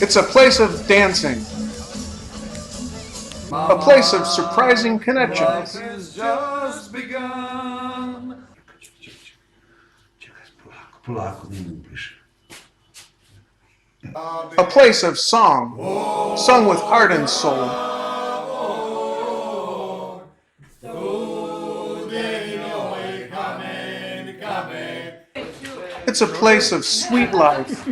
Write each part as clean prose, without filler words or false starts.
It's a place of dancing, a place of surprising connections, Has just begun. Polako mi mówisz. a place of song, sung with heart and soul. It's a place of sweet life.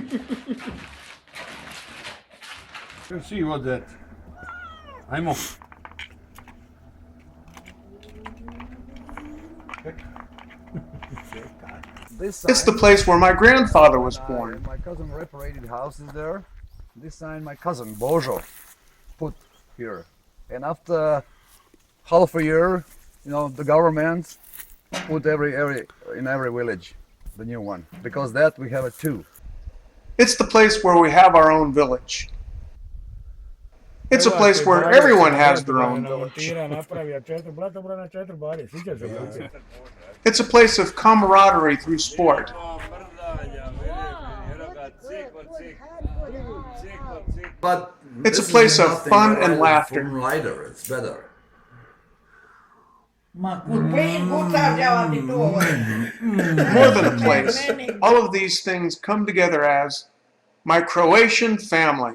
Let's see what that. I'm off. It's the place where my grandfather was born. My cousin reparated house is there. This sign my cousin Bojo put here. And after half a year, the government put in every village the new one, because that we have it too. It's the place where we have our own village. It's a place where everyone has their own village. It's a place of camaraderie through sport. But It's a this place is of nothing fun like and laughter. From lighter, it's better. More than a place, all of these things come together as my Croatian family.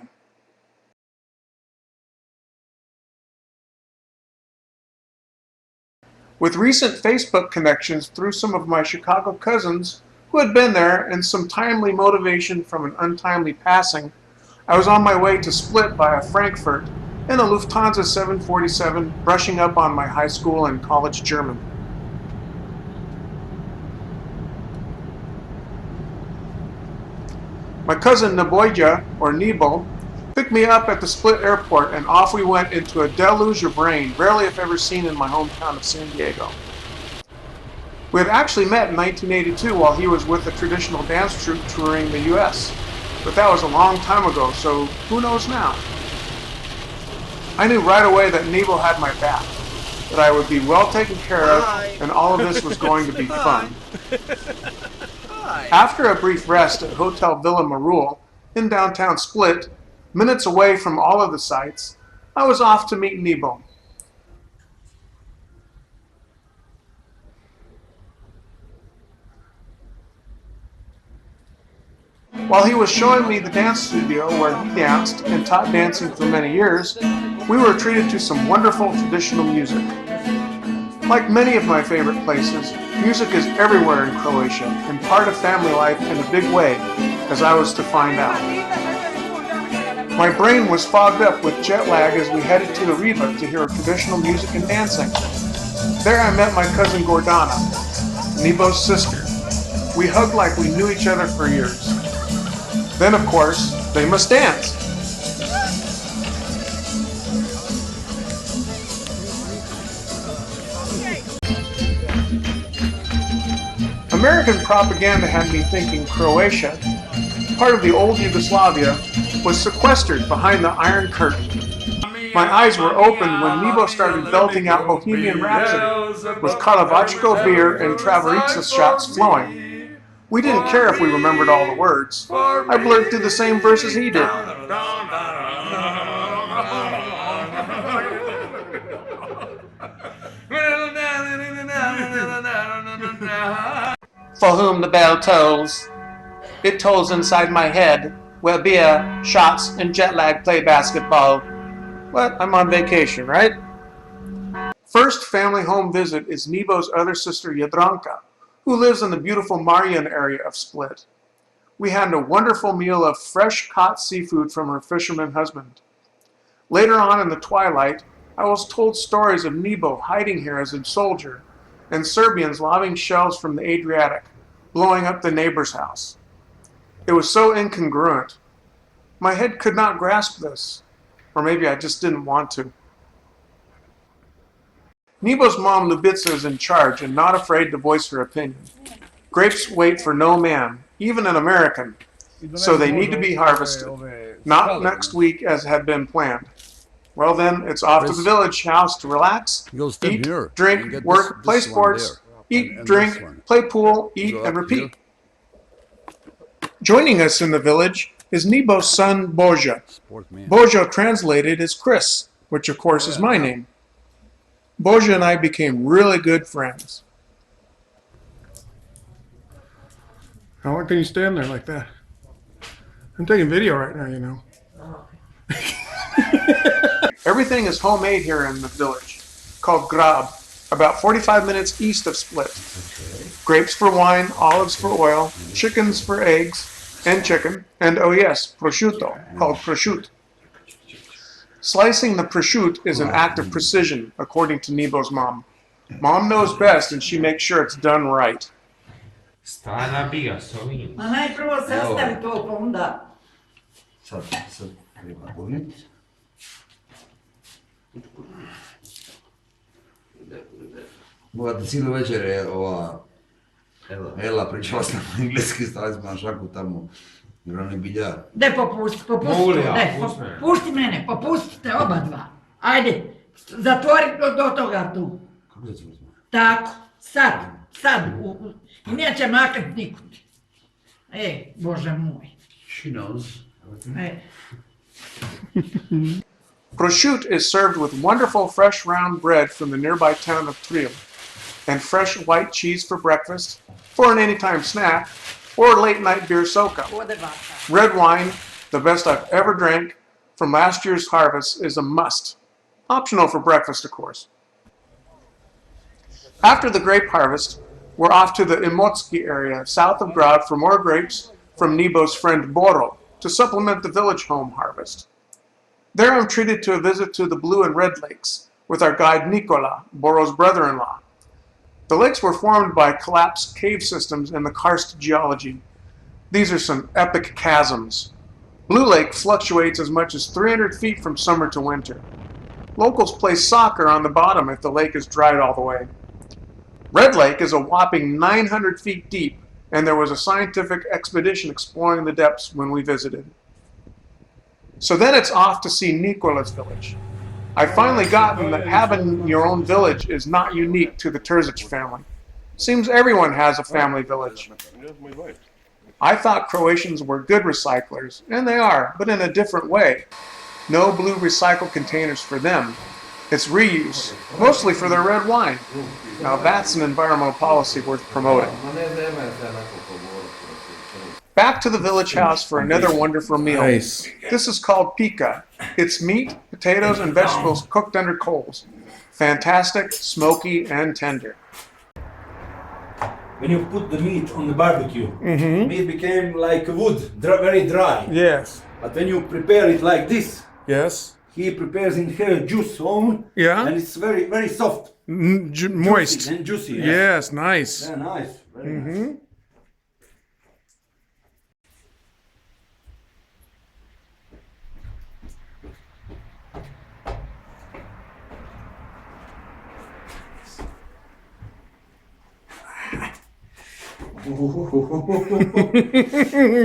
With recent Facebook connections through some of my Chicago cousins who had been there and some timely motivation from an untimely passing, I was on my way to Split via Frankfurt in a Lufthansa 747, brushing up on my high school and college German. My cousin Neboja, or Nebo, picked me up at the Split airport, and off we went into a deluge of rain rarely if ever seen in my hometown of San Diego. We had actually met in 1982 while he was with a traditional dance troupe touring the US, but that was a long time ago, so who knows now? I knew right away that Nebo had my back, that I would be well taken care of, and all of this was going to be fun. After a brief rest at Hotel Villa Marul in downtown Split, minutes away from all of the sights, I was off to meet Nebo. While he was showing me the dance studio where he danced and taught dancing for many years, we were treated to some wonderful traditional music. Like many of my favorite places, music is everywhere in Croatia and part of family life in a big way, as I was to find out. My brain was fogged up with jet lag as we headed to the Riva to hear traditional music and dancing. There I met my cousin Gordana, Nebo's sister. We hugged like we knew each other for years. Then, of course, they must dance. American propaganda had me thinking Croatia, part of the old Yugoslavia, was sequestered behind the Iron Curtain. My eyes were opened when Nebo started belting out Bohemian Rhapsody, with Karlovačko beer and Travarica shots flowing. We didn't care if we remembered all the words. I blurted through the same verses he did. For whom the bell tolls. It tolls inside my head, where beer, shots, and jet lag play basketball. But I'm on vacation, right? First family home visit is Nebo's other sister, Jadranka, who lives in the beautiful Marian area of Split. We had a wonderful meal of fresh caught seafood from her fisherman husband. Later on in the twilight, I was told stories of Nebo hiding here as a soldier, and Serbians lobbing shells from the Adriatic, blowing up the neighbor's house. It was so incongruent. My head could not grasp this, or maybe I just didn't want to. Nebo's mom, Ljubica, is in charge and not afraid to voice her opinion. Grapes wait for no man, even an American, so they need to be harvested, not next week as had been planned. Well then, it's off to the village house to relax, eat, drink, work, play sports, eat, drink, play pool, eat, and repeat. Joining us in the village is Nibo's son Božo. Božo translated is Chris, which of course is my name. Božo and I became really good friends. How long can you stand there like that? I'm taking video right now, you know. Everything is homemade here in the village, called Grab, about 45 minutes east of Split. Grapes for wine, olives for oil, chickens for eggs and chicken, and oh yes, prosciutto, called prosciutto. Slicing the prosciutto is an act of precision, according to Nibo's mom. Mom knows best and she makes sure it's done right. Strana biga s ovim. Ma najprvo sastavi to, pa onda... Sad treba gurniti. Bogate, cijelu večer je ova Ela pričala s nama engleski, stali smo na šaku tamo, igrali biljar. Daj popusti, Mogu li ja? daj, Pusti me. pusti mene, popustite oba dva. Ajde, zatvori do toga tu. Kako se cvrti? Tako, sad, i neće makat nikud. Bože moj. She knows. Prosciutto is served with wonderful fresh round bread from the nearby town of Trio, and fresh white cheese for breakfast, for an anytime snack, or late night beer soka. Ode vata. Red wine, the best I've ever drank, from last year's harvest is a must. Optional for breakfast, of course. After the grape harvest, we're off to the Imotski area south of Grad for more grapes from Nibo's friend Boro to supplement the village home harvest. There I'm treated to a visit to the Blue and Red Lakes with our guide Nicola, Boro's brother-in-law. The lakes were formed by collapsed cave systems in the karst geology. These are some epic chasms. Blue Lake fluctuates as much as 300 feet from summer to winter. Locals play soccer on the bottom if the lake is dried all the way. Red Lake is a whopping 900 feet deep, and there was a scientific expedition exploring the depths when we visited. So then it's off to see Nicola's village. I've finally gotten that having your own village is not unique to the Terzic family. Seems everyone has a family village. I thought Croatians were good recyclers, and they are, but in a different way. No blue recycle containers for them. It's reuse, mostly for their red wine. Now that's an environmental policy worth promoting. Back to the village house for another wonderful meal. Nice. This is called pika. It's meat, potatoes, and vegetables cooked under coals. Fantastic, smoky, and tender. When you put the meat on the barbecue, meat became like wood, very dry. Yes. But when you prepare it like this, Yes. he prepares in here juice on, Yeah. and it's very, very soft. Moist. And juicy. Yes, nice. Yeah, nice. Very nice.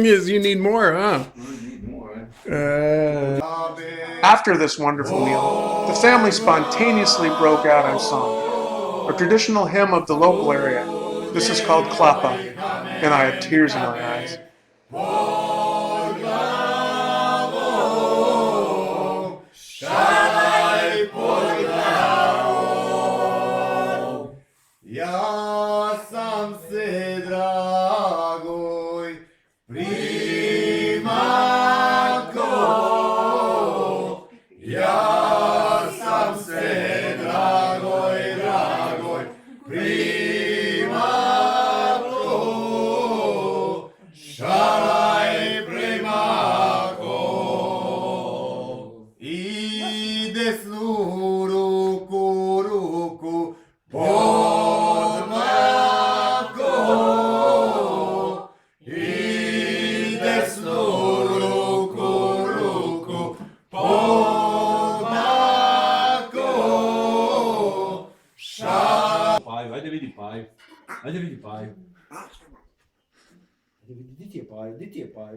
Yes, you need more, huh? After this wonderful meal, the family spontaneously broke out in song, a traditional hymn of the local area. This is called Klapa, and I had tears in my eyes. Ajde vidi paj. Ajde vidi paj. Di ti je paj? Di ti je paj?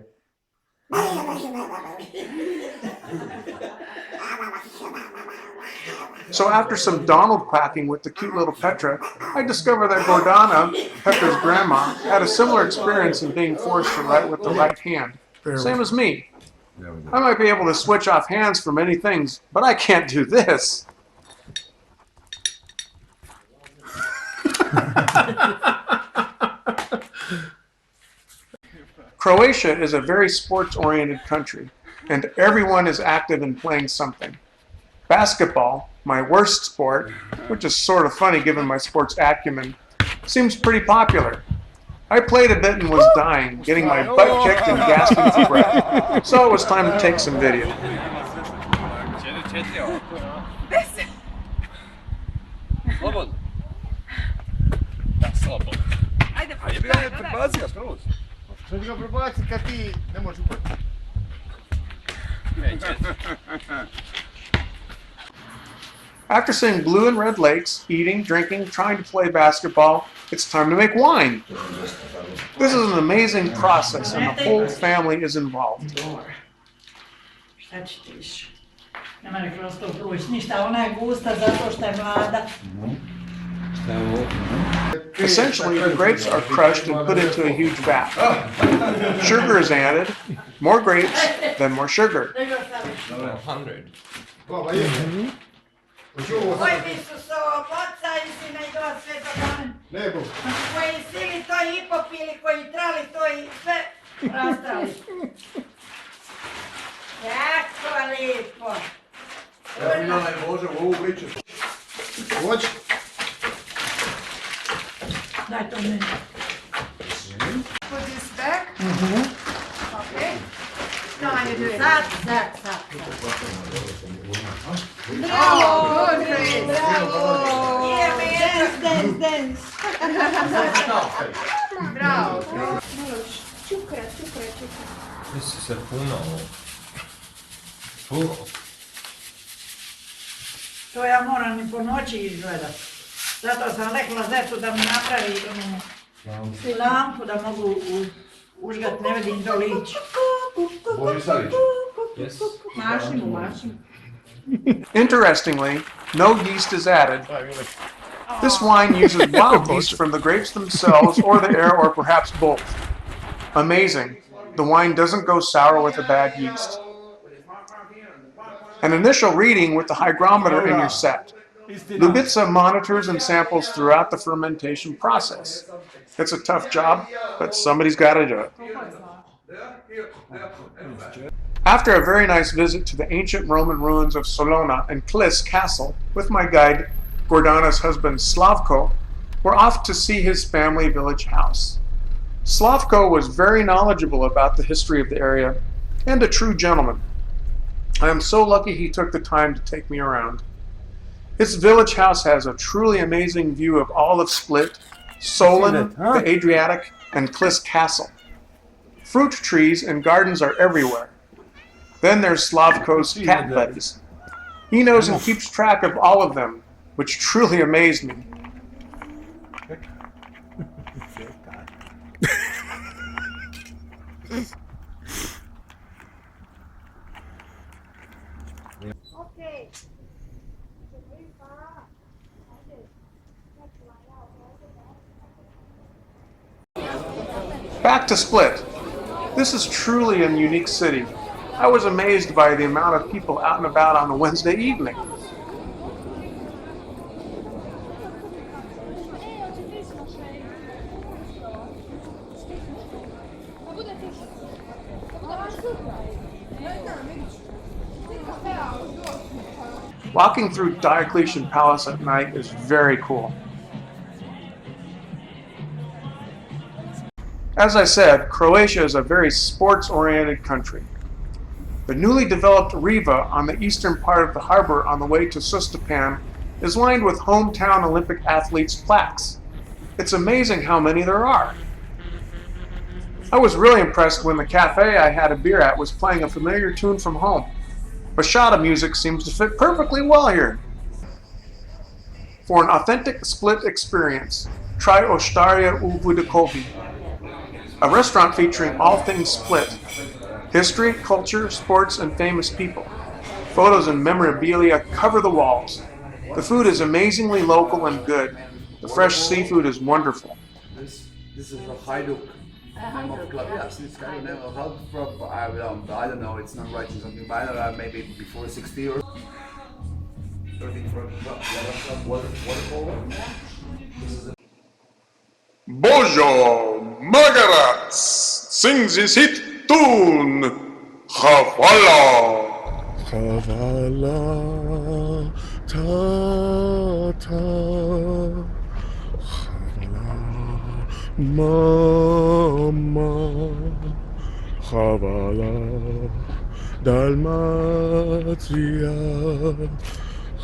So after some Donald quacking with the cute little Petra, I discovered that Gordana, Petra's grandma, had a similar experience in being forced to write with the right hand. Same as me. I might be able to switch off hands for many things, but I can't do this. Croatia is a very sports-oriented country, and everyone is active in playing something. Basketball, my worst sport, which is sort of funny given my sports acumen, seems pretty popular. I played a bit and was dying, getting my butt kicked and gasping for breath, so it was time to take some video. Sad ga prebaci kad ti ne možeš upati. After seeing blue and red lakes, eating, drinking, trying to play basketball, it's time to make wine. This is an amazing process and the whole family is involved. Šta ćeš? Nema ne kroz to pruć. Ništa, ona je gusta zato što je mlada. Essentially, the grapes are crushed and put into a huge vat. Sugar is added, more grapes, then more sugar. 100. Koji bi su se oca i sina i dva sveta kamen. Nebo. Koji sili to i popili, koji trali to i sve rastrali. Jako lijepo. Hoće? Daj to meni. Put this back. Okay. Now how you do it? Sad. Bravo, good, Grace. Bravo. Dance. Bravo. Čukra. Misli se puno. To ja moram i po noći izgledat. Zato sam rekla zetu da mi napravi lampu da mogu užgat, ne vidim do lić. Yes. Maši. Interestingly, no yeast is added. This wine uses wild yeast from the grapes themselves or the air or perhaps both. Amazing. The wine doesn't go sour with a bad yeast. An initial reading with the hygrometer in your set. Ljubica monitors and samples throughout the fermentation process. It's a tough job, but somebody's got to do it. After a very nice visit to the ancient Roman ruins of Solona and Klis Castle with my guide, Gordana's husband Slavko, we're off to see his family village house. Slavko was very knowledgeable about the history of the area and a true gentleman. I am so lucky he took the time to take me around. His village house has a truly amazing view of all of Split, Solon, the Adriatic, and Klis Castle. Fruit trees and gardens are everywhere. Then there's Slavko's cat buddies. He knows and keeps track of all of them, which truly amazed me. Back to Split. This is truly a unique city. I was amazed by the amount of people out and about on a Wednesday evening. Walking through Diocletian Palace at night is very cool. As I said, Croatia is a very sports-oriented country. The newly developed Riva on the eastern part of the harbor on the way to Sustapan is lined with hometown Olympic athletes' plaques. It's amazing how many there are. I was really impressed when the cafe I had a beer at was playing a familiar tune from home. Bachata music seems to fit perfectly well here. For an authentic Split experience, try Ostaria u Vudakovi, a restaurant featuring all things Split: history, culture, sports, and famous people. Photos and memorabilia cover the walls. The food is amazingly local and good. The fresh seafood is wonderful. This is a Hajduk Name of club, yes, it's kind of name of club from, I don't know, it's not writing something, but I don't know, maybe before 60 or something from water polo. Bojo Magarat sings his hit tune, Havala. Havala, ta ta. Mama, Havala, Dalmatia,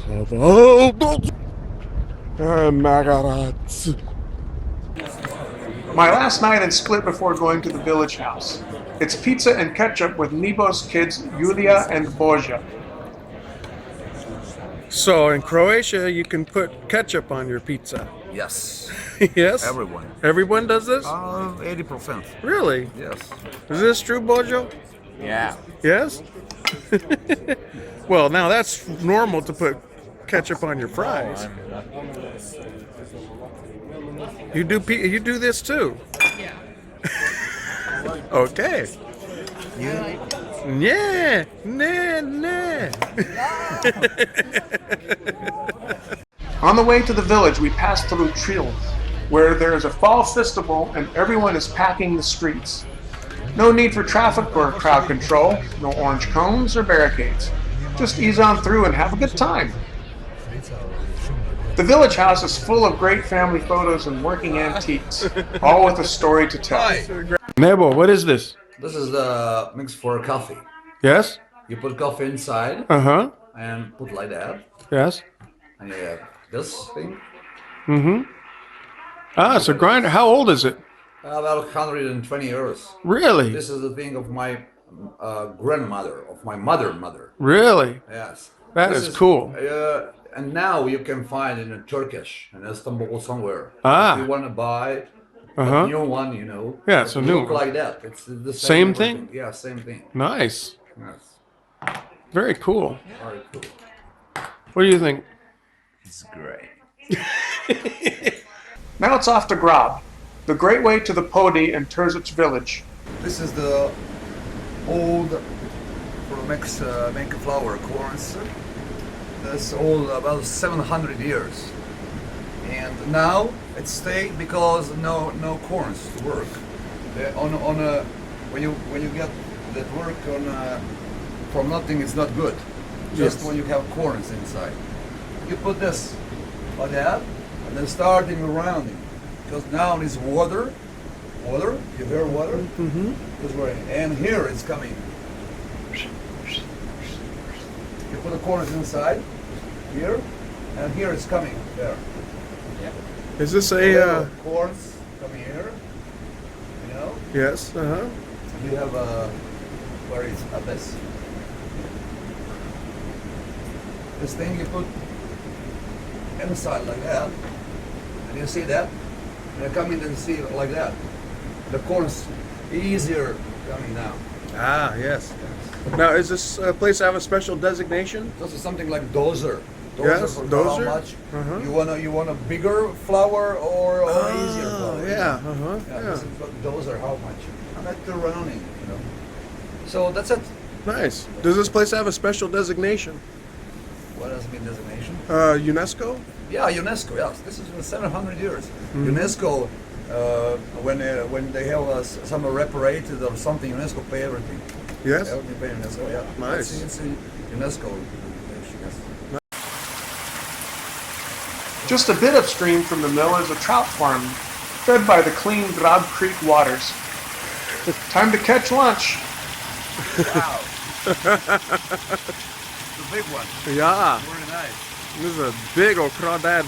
Havala, Magarats. My last night in Split before going to the village house. It's pizza and ketchup with Nibo's kids, Yulia and Boja. So in Croatia, you can put ketchup on your pizza. Yes, Yes? everyone. Everyone does this? 80%. Really? Yes. Is this true, Bojo? Yeah. Yes? Well, now that's normal to put ketchup on your fries. You do this too? Yeah. Okay. Yeah. Nah. On the way to the village, we passed through Tril, where there is a fall festival and everyone is packing the streets. No need for traffic or crowd control, no orange cones or barricades. Just ease on through and have a good time. The village house is full of great family photos and working antiques, all with a story to tell. Nebo, what is this? This is the mix for coffee. Yes? You put coffee inside Uh-huh. and put like that. Yes? And you have this thing. Mm-hmm. Ah, it's a grinder. How old is it? About 120 years. Really? This is the thing of my grandmother, of my mother. Really? Yes. That This is cool. And now you can find in Turkish in Istanbul somewhere. Ah. If you want to buy Uh-huh. a new one, you know. Yeah, it's a new look one. like that. It's the Same everything. thing? Yeah, same thing. Nice. Yes. Very cool. Very cool. What do you think? It's great. Now it's off to Grab, the great way to the Podi and Terzic village. This is the old for make flour corns. That's old about 700 years, and now it stayed because no corns to work. When you get that work from nothing, it's not good. Just Yes. when you have corns inside, you put this like that, and then starting rounding, because now it's water. You hear water? Mm-hmm. This way, and here it's coming. You put the corners inside, here, and here it's coming, there. Is this a, Corns coming here, you know? yes, uh-huh. You have where is this? This thing you put inside like that, and you see that? And you come in and see it like that. The corn's easier coming down. Ah, yes. Now, is this place have a special designation? This is something like dozer. Yes, for dozer? How much? Uh-huh. You want a bigger flour or easier flour? Oh, yeah, uh-huh, Yeah, yeah. this is what dozer, how much? And that's the rounding, you know. So that's it. Nice. Does this place have a special designation? What does it mean designation? UNESCO? Yeah, UNESCO. Yes, this is 700 years. Mm-hmm. UNESCO, when they have some reparated or something, UNESCO pay everything. Yes? Everything pay UNESCO. Yeah. Nice. It's a UNESCO. Yes. Just a bit upstream from the mill is a trout farm, fed by the clean Grab Creek waters. Time to catch lunch. Wow. The big one. Yeah. Very nice. This is a big old crawdad.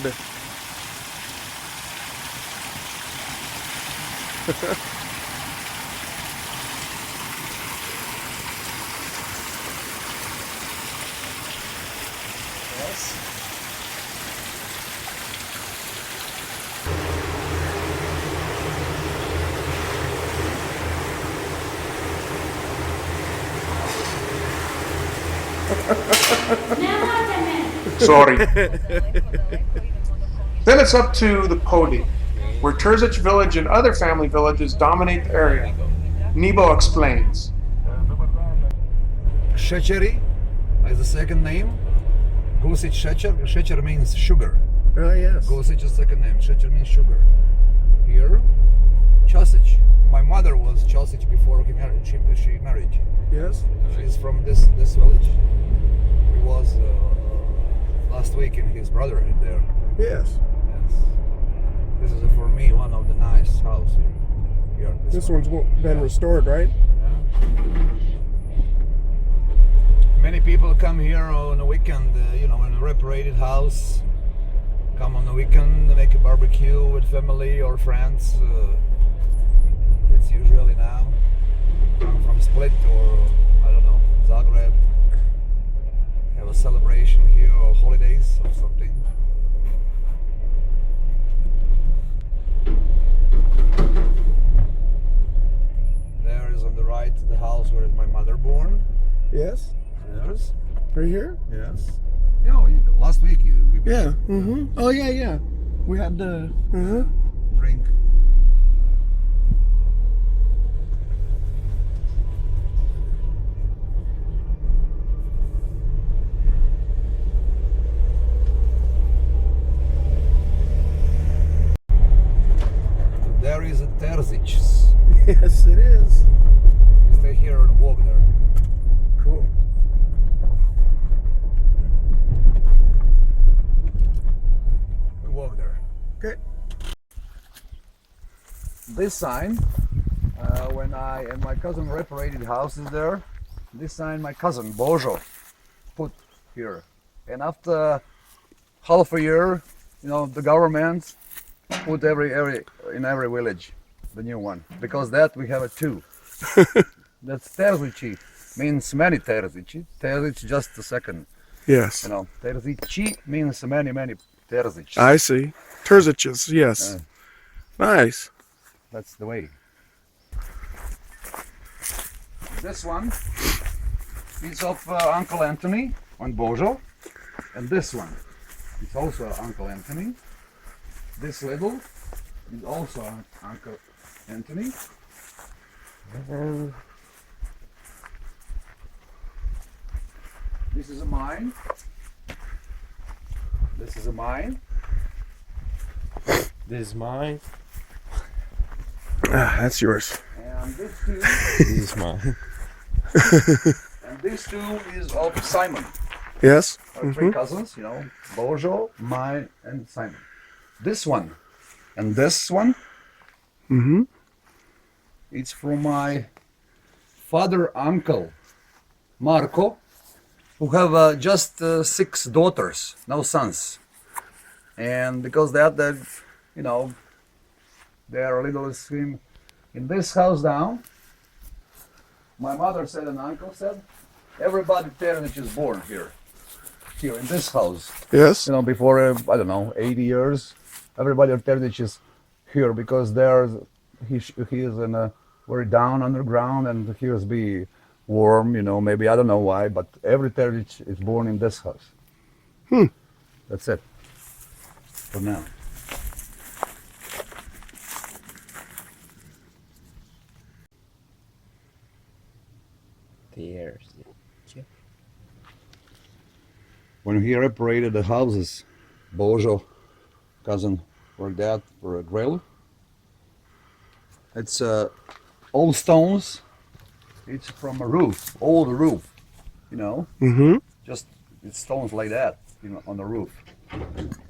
Yes. Sorry. Then it's up to the Podi. where Terzic village and other family villages dominate the area. Nebo explains. Szeczery is the second name. Gosic Szeczer. Szeczer means sugar. Oh, yes. Gosic is second name. Szeczer means sugar. Here, Chosic. My mother was Chosic before she married. Yes. She's from this village. He was last week in his brother there. Yes. Yes. This is for me one of the nice house here. This one's been restored, right? Many people come here on the weekend, in a reparated house. Come on the weekend, make a barbecue with family or friends. It's usually now come from Split or I don't know, Zagreb. Have a celebration here or holidays or something. There is on the right the house where is my mother born. Yes. Yes. Right here? Yes. Last week we Yeah. Mm-hmm. Oh, yeah, yeah. We had the... drink. There is a Terzic's. Yes, it is. Stay here and walk there. Cool. We walk there. Okay. This sign, when I and my cousin reparated houses there, this sign my cousin Bojo put here. And after half a year, the government put in every village the new one, because that we have it too. That's Terzici, means many Terzici. Terzic just the second. Yes. Terzici means many Terzic. I see. Terzic's, yes. Nice. That's the way. This one is of Uncle Anthony on Bojo, and this one is also Uncle Anthony. This little is also Uncle Anthony. This is a mine. This is a mine. This is mine. Ah, that's yours. And this two, This is mine. and this two is of Simon. Yes. Our three cousins, Bojo, mine, and Simon. This one and this one, it's from my father uncle, Marco, who have just 6 daughters, no sons. And because they are a little swim in this house down. My mother said and uncle said, everybody Terzic is born here in this house. Yes. Before 80 years, everybody Terzic is here because he is in a very down underground and he was be warm. Maybe I don't know why, but every Terzic is born in this house. That's it for now. Tears. When he reparated the houses, Bojo, cousin, for that, for a grill. It's old stones. It's from a roof, old roof, Just it's stones like that, on the roof.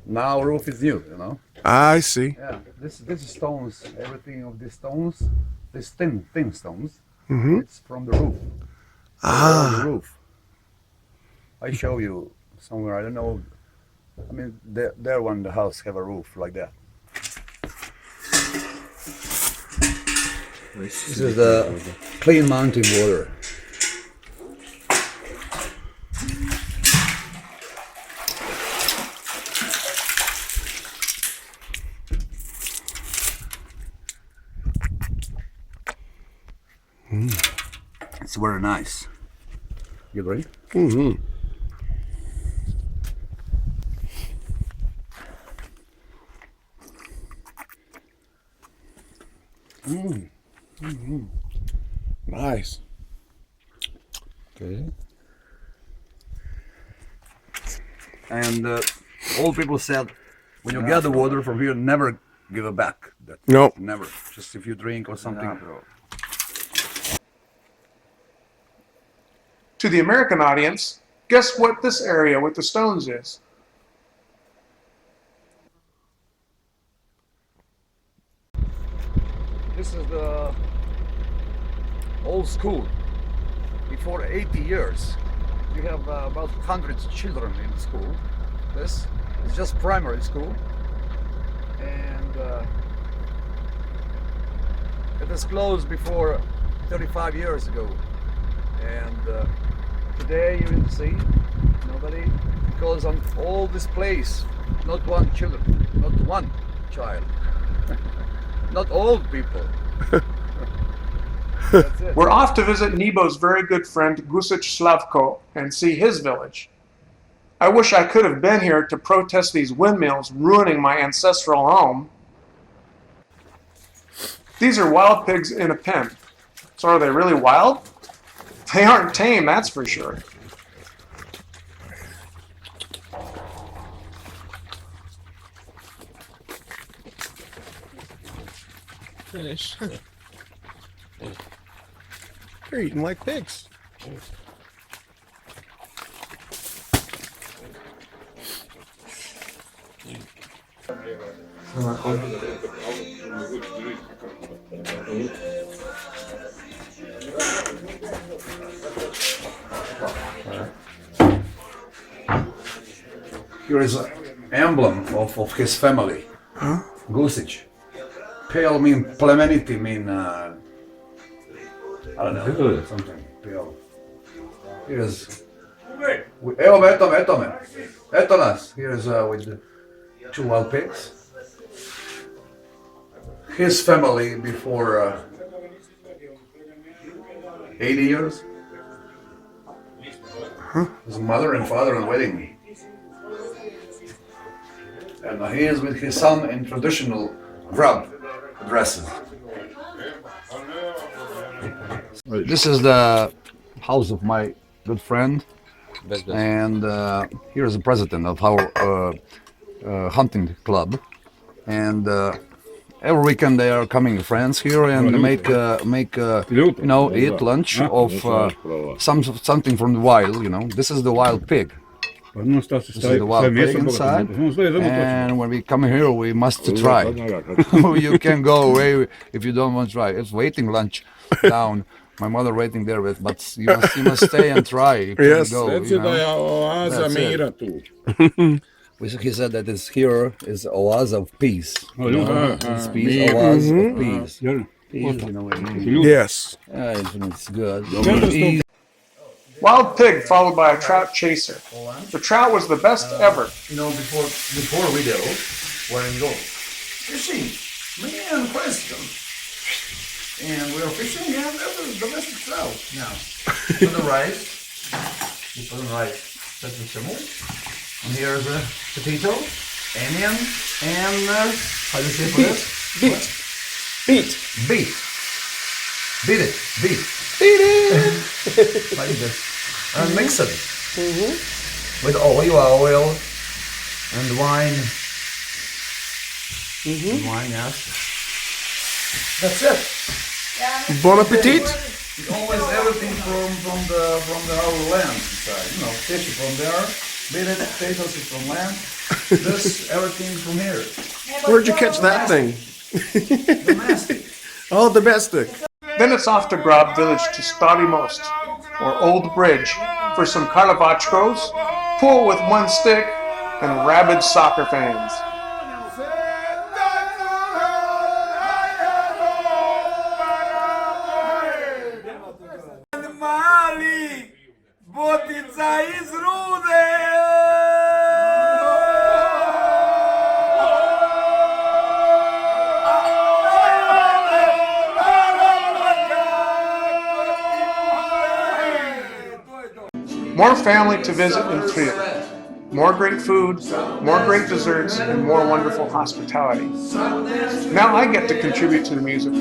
Now roof is new, I see. Yeah, this is stones. Everything of these stones, these thin stones. It's from the roof. The roof. I show you somewhere. I don't know. I mean, there one the house have a roof like that. This is the clean mountain water. It's very nice. You agree? Nice. Okay. And old people said, when you get the water from here, never give it back. Nope. Never. Just if you drink or something. To the American audience, guess what this area with the stones is? This is the old school. Before 80 years, you have about 100 children in the school. This is just primary school, and it was closed before 35 years ago. And today you will see nobody, because on all this place, not one children, not one child, not old people. That's it. We're off to visit Nebo's very good friend Gusic Slavko and see his village. I wish I could have been here to protest these windmills ruining my ancestral home. These are wild pigs in a pen. So are they really wild? They aren't tame, that's for sure. Finish. They're eating like pigs. Here is an emblem of his family. Huh? Gusic. Pale mean plemenity, mean I don't know, something pale. Here is evo me, eto me. Eto nas. Here is with the 2 wild pigs. His family before 80 years. His mother and father in wedding. And he is with his son in traditional grub dresses. This is the house of my good friend, and here is the president of our hunting club. And every weekend they are coming friends here and make eat lunch of something from the wild. This is the wild pig. This is the wild pig inside, and when we come here, we must try. You can go away if you don't want to try. It's waiting lunch down. My mother waiting there, but you must stay and try. You can't go. He said that here is oasis of peace. It's peace, oasis of peace. Peace, Yes. It's good. Wild pig followed by a trout chaser. The trout was the best ever. Before video, we're in goal. Fishing, me and Preston. And we are fishing and the best trout now. Put the rice. You put the rice. That's the simple. And here's a potato, onion, and how do you say for this? Beet. Beat it. Like this. And mix it. With oil and wine. Wine, yes. That's it. Bon appetit. Always everything from the our land inside. Fish from there. Beat it, potatoes is from land. This everything from here. Where'd you catch that thing? Domestic. Oh, domestic. Then it's off to Grob village to Stari Most, or Old Bridge, for some karlavachkos, pool with one stick, and rabid soccer fans. More family to visit in Trier. More great food, more great desserts, and more wonderful hospitality. Now I get to contribute to the music.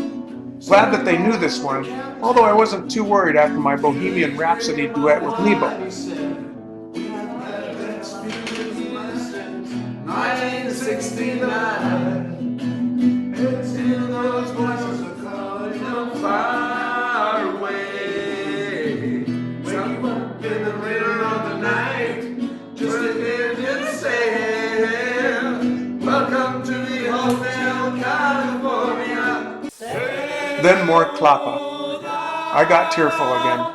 Glad that they knew this one, although I wasn't too worried after my Bohemian Rhapsody duet with Nebo. 1969, it's in those voices are calling them far away. Wake up in the middle of the night, just to hear you say, welcome to the Hotel California. Then more Klappa. I got tearful again.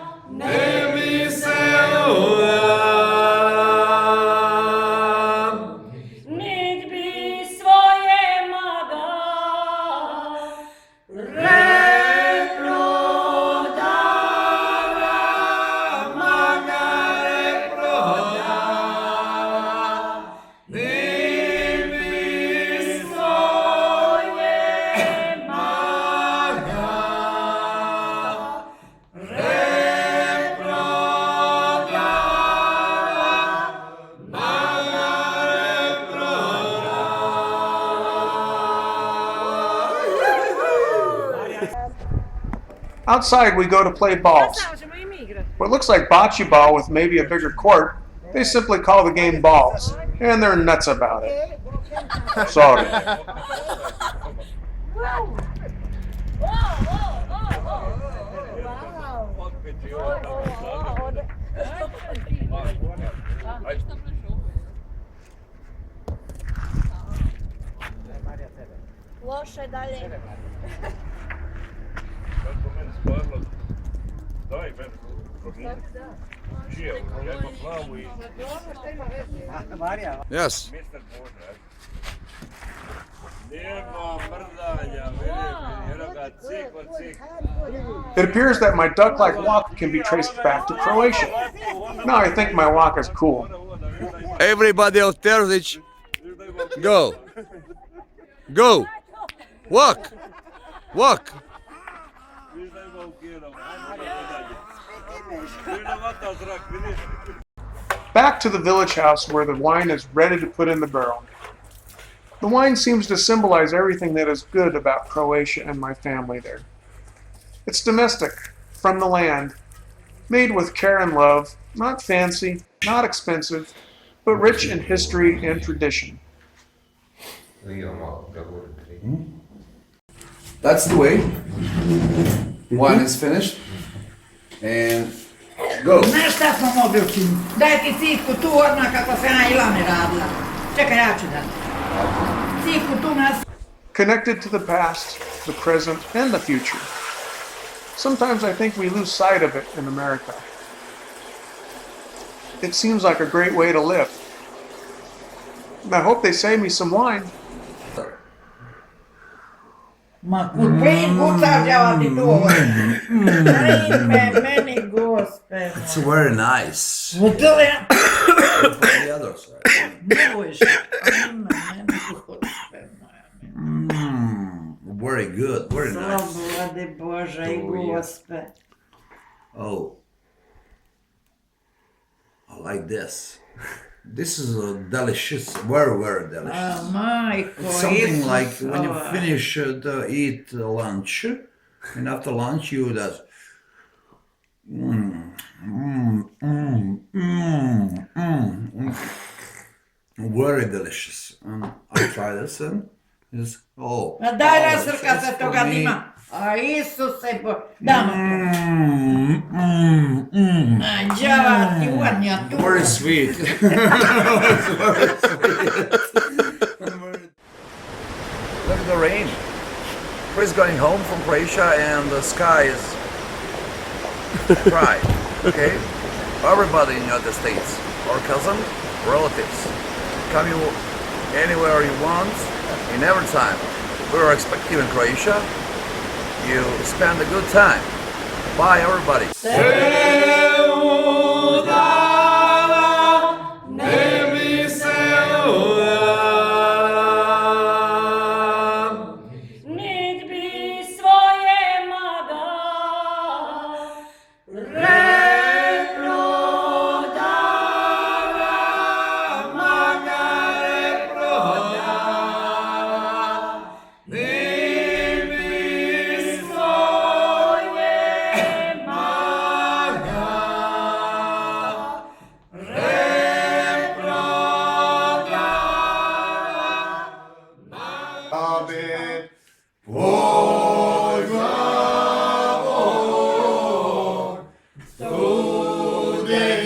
Outside we go to play balls. What looks like bocce ball with maybe a bigger court, they simply call the game balls, and they're nuts about it. Sorry. Loše dalje. Yes. It appears that my duck-like walk can be traced back to Croatia. Now I think my walk is cool. Everybody of Terzic, go. Go. Walk. Walk. Back to the village house where the wine is ready to put in the barrel. The wine seems to symbolize everything that is good about Croatia and my family there. It's domestic, from the land, made with care and love, not fancy, not expensive, but rich in history and tradition. That's the way. Wine is finished. And go. Znaš šta smo mogli učiniti? Daj ti cifku tu odmah kako se ja i lame radila. Čekaj, ja ću da. Cifku tu nas. Connected to the past, the present, and the future. Sometimes I think we lose sight of it in America. It seems like a great way to live. And I hope they save me some wine. Ma plin kucađava ti to. Plin meni gospe. It's very nice. Udele. The other side. Ne bojiš. Meni gospe moja. Very good, very nice. Slobode Boža i gospe. Oh, I like this. This is a delicious, very, very delicious. Majko, It's something Isus, like when you ova. finish to eat lunch, and after lunch you just very delicious. And I try this and just Ma daj rasrka se toga nima. A Isuse, damo to. Đava ti uadnja tu. very sweet. Look at the rain. Chris going home from Croatia and the sky is bright. Okay? Everybody in the United States, our cousin, relatives, come you anywhere you want, in every time. We are expecting you in Croatia. You spend a good time. Bye everybody. Nit bi svoje mada reprodala, maga reprodala. Nit bi svoje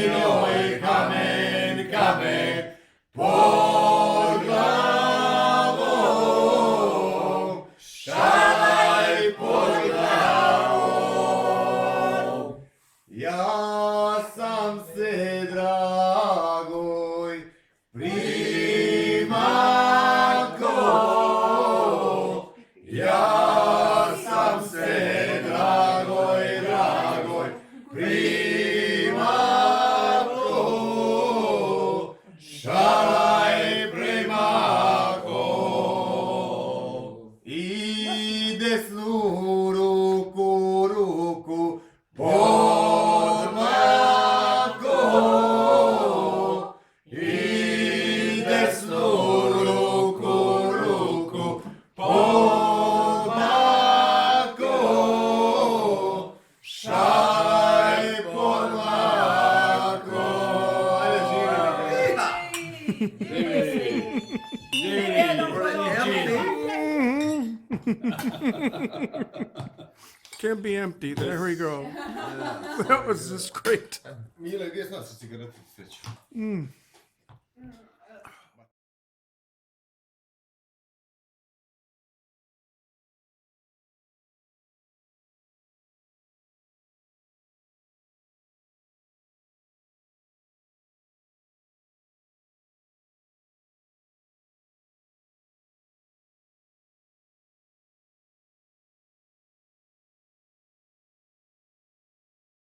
joj, kamen, kamen, pod glavom, šaraj pod glavom. Ja sam se, dragoj, primako, ja sam se, dragoj, primako, šaraj primako. I desnu ruku pod mlako, i desnu ruku pod mlako, šaraj pod mlako. Ajde, živi. Can't be empty. There we go. That was just great. Mile, gdje znaš cigarete sreću?